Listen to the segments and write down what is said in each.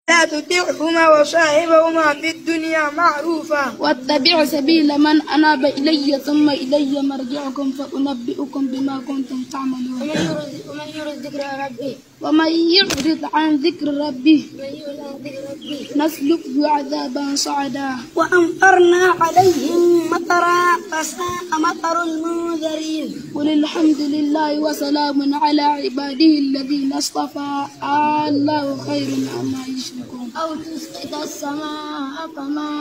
لا تطعهما وصاحبهما في الدنيا معروفا واتبع سبيل من أناب إلي ثم إلي مرجعكم فأنبئكم بما كنتم تعملون. ومن يعرض عن ذكر ربه نسلكه عذابا صعدا. وأمطرنا عليهم مطرا فساء مطر المنذرين. قل الحمد لله وسلام على عباده الذين اصطفى الله خير عما يشركون. أو تسقط السماء كما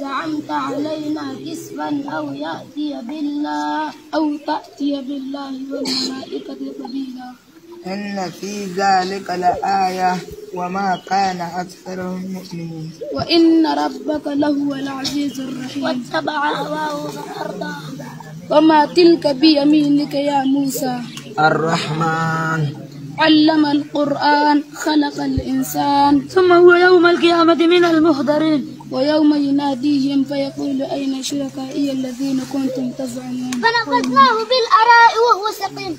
زعمت علينا كسفا أو تأتي بالله والملائكة قبيلا. إن في ذلك لآية وما كان أكثرهم مؤمنين وإن ربك لهو العزيز الرحيم. واتبع هواه فأرضاه. وما تلك بيمينك يا موسى؟ الرحمن علم القرآن خلق الإنسان. ثم هو يوم القيامة من المحضرين. ويوم يناديهم فيقول أين شركائي الذين كنتم تزعمون. فنبذناه بالأراء وهو سقيم.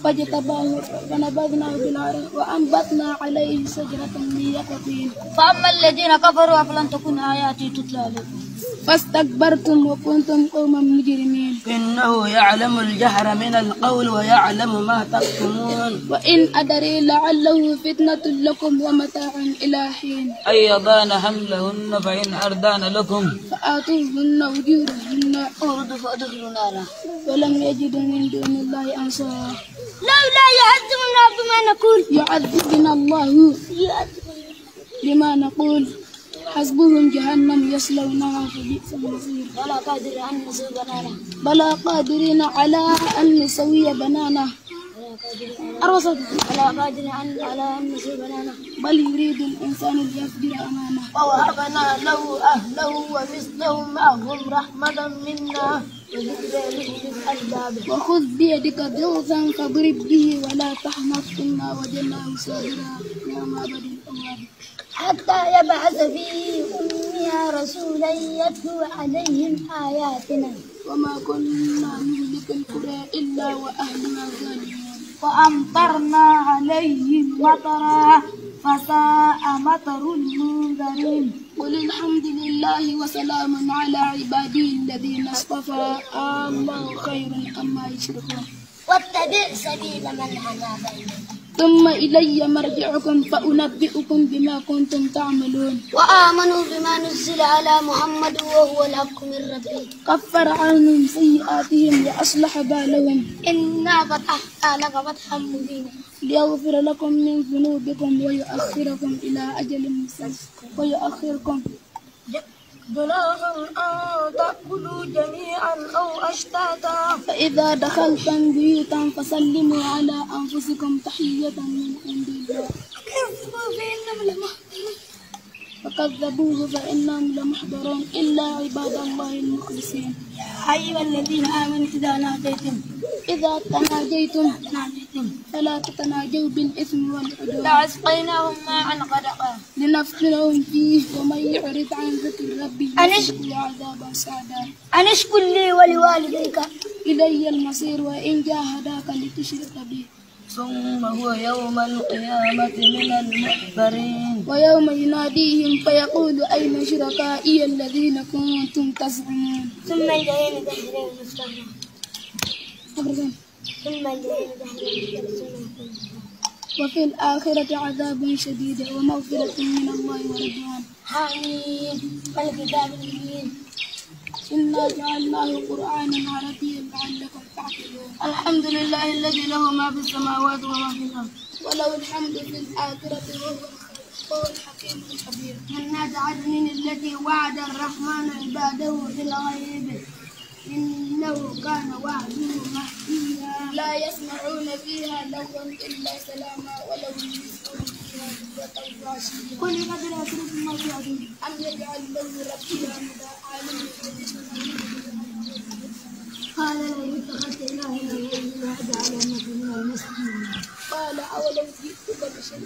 فاجتباه فنبذناه بالعراء وأنبتنا عليه شجرة من يقطين. فأما الذين كفروا فلن تكن آياتي تتلى لكم فاستكبرتم وكنتم قوما مجرمين. إنه يعلم الجهر من القول ويعلم ما تكتمون. وإن أدري لعله فتنة لكم ومتاع إلى حين. أي يضان حملهن فإن أردان لكم فآتوهن أجورهن فأدخلوا نارا ولم يجدوا من دون الله أنصارا. لولا يعذبنا بما نقول. يعذبنا الله بما نقول. حسبهم جهنم يصلونها فبئس المصير. بلى قادرين على أن نسوي بنانه. بل يريد الإنسان ليفجر أمامه. ووهبنا له أهله ومثلهم معهم رحمة منا وذكرى لأولي الألباب. وخذ بيدك ضغثا فاضرب به ولا تحنث إنا وجدناه صابرا نعم عبد الأواب. حتى يبعث في أمها رسولا يتلو عليهم آياتنا. وما كنا نهلك القرى إلا وأهلها ظالمون. وأمطرنا عليهم مطرا فساء مطر المنذرين. قل الحمد لله وسلام على عباده الذين اصطفى الله خير عما يشركون. واتبع سبيل من أناب إلي ثم إلي مرجعكم فأنبئكم بما كنتم تعملون. وآمنوا بما نزل على محمد وهو الحق من ربهم. كفر عنهم سيئاتهم وأصلح بالهم. إنا فتحنا لك فتحا مبينا ليغفر لكم من ذنوبكم ويؤخركم إلى أجل مسمى ويؤخركم جناح أن تأكلوا جميعا أو أشتاتا. فإذا دخلتم بيوتا فسلموا على أنفسكم تحية من عند الله. فكذبوه فإنهم لمحضرون إلا عباد الله المخلصين. أيها الذين آمنوا إذا تناجيتم فلا تتناجوا بالإثم والعدوان. لأسقيناهم ماء غدقا لنفتنهم فيه ومن يعرض عن ذكر ربه يسلكه عذابا صعدا. أن اشكر لي ولوالديك إلي المصير وإن جاهداك لتشرك به. ثم هو يوم القيامة من المحضرين. ويوم يناديهم فيقول أين شركائي الذين كنتم تزعمون. ثم الجحيم تحرير مفتاحا وفي الآخرة عذاب شديد ومغفرة من الله ورضوان. حميد والكتاب المبين. إنا جعلناه قرآنا عربيا لعلكم تعقلون. الحمد لله الذي له ما في السماوات وما في الأرض وله الحمد في الآخرة وهو الحكيم الخبير. جنات عدن التي وعد الرحمن عباده في الغيب إنه كان وعده مهديا. لا يسمعون فيها لغوا إلا سلاما ولهم يسمعون فيها بكرة وعشيا. قل قدر أسرف ما توعدون أم يجعل له ربي أمدا عالم قال لئن اتخذت إلها غيري لأجعلنك من المسجدين. قال أولو جئتك بشيء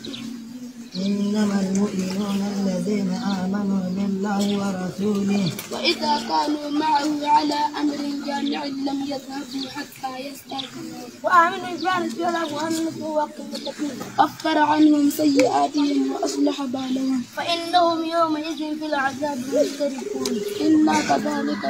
إنما المؤمنون الذين آمنوا بالله ورسوله وإذا كانوا معه على أمر جامع لم يذهبوا حتى يستأذنوه وآمنوا بأن له أمنه وقم التكليف كفر عنهم سيئاتهم وأصلح بالهم فإنهم يومئذ في العذاب مشتركون إنا كذلك